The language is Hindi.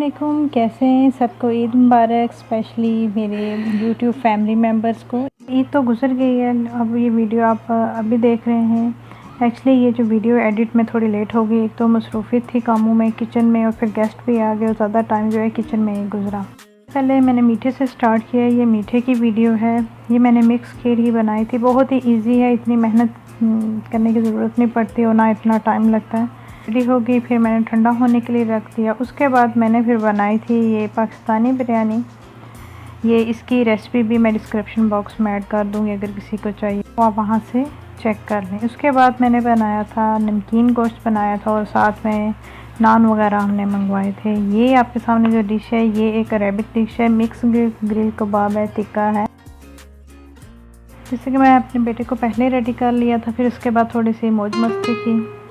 वालेकुम, कैसे हैं सबको ईद मुबारक। स्पेशली मेरे यूट्यूब फैमिली मेम्बर्स को। ईद तो गुजर गई है, अब ये वीडियो आप अभी देख रहे हैं। एक्चुअली ये जो वीडियो एडिट में थोड़ी लेट हो गई, एक तो मसरूफियत थी कामों में किचन में, और फिर गेस्ट भी आ गए और ज़्यादा टाइम जो है किचन में ही गुजरा। पहले मैंने मीठे से स्टार्ट किया। ये मीठे की वीडियो है। ये मैंने मिक्स खीर ही बनाई थी, बहुत ही ईजी है, इतनी मेहनत करने की ज़रूरत नहीं पड़ती और ना इतना टाइम लगता है। रेडी हो गई, फिर मैंने ठंडा होने के लिए रख दिया। उसके बाद मैंने फिर बनाई थी ये पाकिस्तानी बिरयानी। ये इसकी रेसिपी भी मैं डिस्क्रिप्शन बॉक्स में ऐड कर दूँगी, अगर किसी को चाहिए तो आप वहाँ से चेक कर लें। उसके बाद मैंने बनाया था नमकीन गोश्त बनाया था, और साथ में नान वगैरह हमने मंगवाए थे। ये आपके सामने जो डिश है ये एक अरेबिक डिश है, मिक्स ग्रिल कबाब है, टिक्का है। जैसे कि मैं अपने बेटे को पहले रेडी कर लिया था, फिर उसके बाद थोड़ी सी मौज मस्ती की।